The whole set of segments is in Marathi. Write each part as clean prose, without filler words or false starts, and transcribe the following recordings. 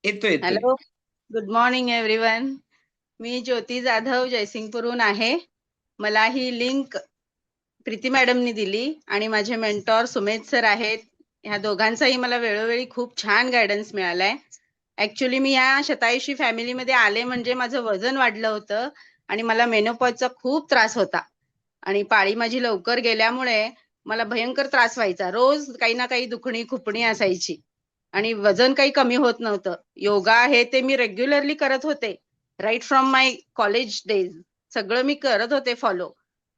येतोय येतोय. Hello, good morning everyone. मी ज्योती जाधव जयसिंगपूरहून आहे. मला ही लिंक प्रीती मॅडमनी दिली आणि माझे मेंटॉर सुमेध सर आहेत. ह्या दोघांचाही मला वेळोवेळी खूप छान गायडन्स मिळालाय. ऍक्च्युली मी या शतायुषी फॅमिलीमध्ये आले म्हणजे माझं वजन वाढलं होतं आणि मला मेनोपॉजचा खूप त्रास होता आणि पाळी माझी लवकर गेल्यामुळे मला भयंकर त्रास व्हायचा. रोज काही ना काही दुखणी खुपणी असायची आणि वजन काही कमी होत नव्हतं. योगा हे ते मी रेग्युलरली करत होते. Right from my college days सगळं मी करत होते फॉलो.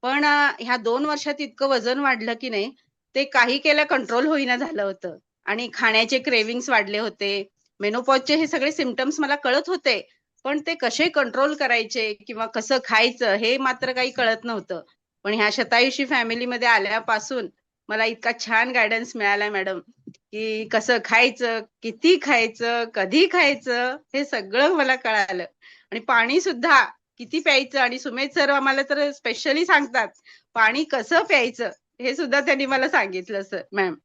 पण ह्या 2 वर्षात इतकं वजन वाढलं की नाही, ते काही केलं कंट्रोल होईना झालं होतं आणि खाण्याचे क्रेव्हिंग्स वाढले होते. मेनोपॉजचे हे सगळे सिम्प्टम्स मला कळत होते. पण ते कसे कंट्रोल करायचे किंवा कसं खायचं हे मात्र काही कळत नव्हतं. पण ह्या शतायुषी फॅमिलीमध्ये आल्यापासून मला इतका छान गाईडन्स मिळाला मॅडम, की कसं खायचं, किती खायचं, कधी खायचं हे सगळं मला कळालं. आणि पाणी सुद्धा किती प्यायचं आणि सुमेध सर आम्हाला तर स्पेशली सांगतात, पाणी कसं प्यायचं हे सुद्धा त्यांनी मला सांगितलं सर मॅम.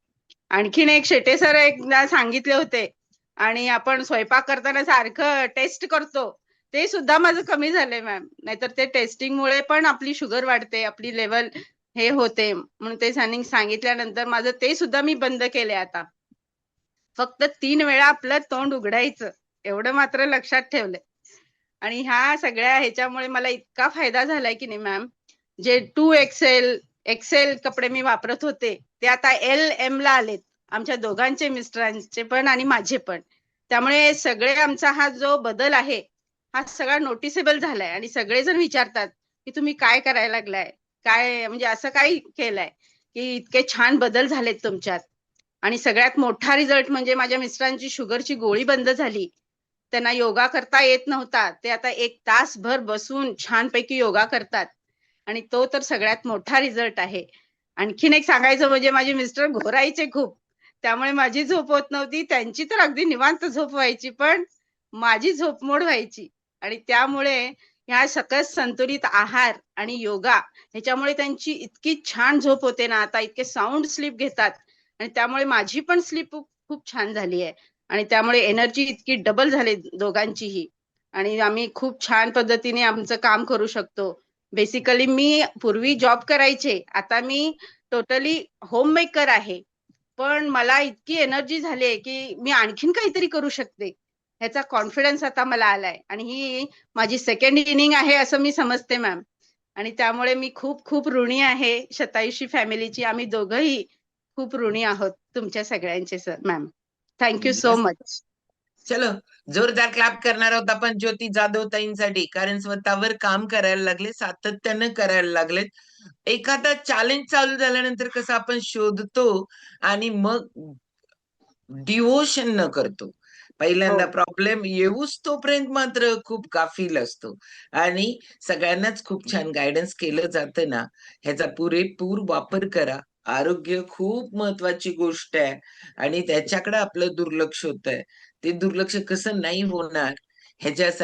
आणखीन एक शेटे सर एकदा सांगितले होते आणि आपण स्वयंपाक करताना सारखं टेस्ट करतो. ते सुद्धा माझं कमी झालंय मॅम. नाहीतर ते टेस्टिंगमुळे पण आपली शुगर वाढते, आपली लेवल हे होते. म्हणून ते त्यांनी सांगितल्यानंतर माझं ते सुद्धा मी बंद केले आता. फक्त 3 वेळा आपलं तोंड उघडायचं एवढं मात्र लक्षात ठेवलंय. आणि ह्या सगळ्या ह्याच्यामुळे मला इतका फायदा झालाय की नाही मॅम, जे 2XL, एक्सेल कपडे मी वापरत होते, ते आता LM ला आलेत. आमच्या दोघांचे मिस्टरांचे पण आणि माझे पण. त्यामुळे सगळे आमचा हा जो बदल आहे, हा सगळा नोटिसेबल झालाय आणि सगळेजण विचारतात, की तुम्ही काय करायला लागलाय? काय म्हणजे असं काय केलंय, की इतके छान बदल झालेत तुमच्यात? आणि सगळ्यात मोठा रिझल्ट म्हणजे माझ्या मिस्टरांची शुगरची गोळी बंद झाली. त्यांना योगा करता येत नव्हता. ते आता 1 तासभर बसून छानपैकी योगा करतात आणि तो तर सगळ्यात मोठा रिझल्ट आहे. आणखीन एक सांगायचं म्हणजे माझे मिस्टर घोरायचे खूप. त्यामुळे माझी झोप होत नव्हती. त्यांची तर अगदी निवांत झोप व्हायची, पण माझी झोपमोड व्हायची आणि त्यामुळे ह्या सकस संतुलित आहार आणि योगा ह्याच्यामुळे त्यांची इतकी छान झोप होते ना, आता इतके साउंड स्लीप घेतात आणि त्यामुळे माझी पण स्लीप खूप छान झाली आहे. आणि त्यामुळे एनर्जी इतकी डबल झाली दोघांचीही आणि आम्ही खूप छान पद्धतीने आमचं काम करू शकतो. बेसिकली मी पूर्वी जॉब करायचे. आता मी टोटली होममेकर आहे. पण मला इतकी एनर्जी झाली की मी आणखीन काहीतरी करू शकते. ह्याचा कॉन्फिडन्स आता मला आलाय आणि ही माझी सेकंड इनिंग आहे असं मी समजते मॅम. आणि त्यामुळे मी खूप खूप ऋणी आहे शतायुषी फॅमिलीची. आम्ही दोघंही खूप ऋणी आहोत तुमच्या सगळ्यांचे sir ma'am. Thank you so मस्त. मच. चलो, जोरदार क्लॅप करणार आहोत आपण ज्योती जाधव ताईंसाठी, कारण स्वतःवर काम करायला लागले, सातत्यानं करायला लागलेत. एखादा चॅलेंज चालू झाल्यानंतर कसं आपण शोधतो आणि मग डिव्होशन न करतो. हो. पहिल्यांदा प्रॉब्लेम येऊच तोपर्यंत मात्र खूप गाफील असतो आणि सगळ्यांनाच खूप छान गायडन्स केलं जातं ना, ह्याचा पुरेपूर वापर करा. आरोग्य खूप महत्वाची गोष्ट आहे आणि त्याच्याकडे आपलं दुर्लक्ष होतंय. ते दुर्लक्ष कसं नाही होणार ह्याच्यासाठी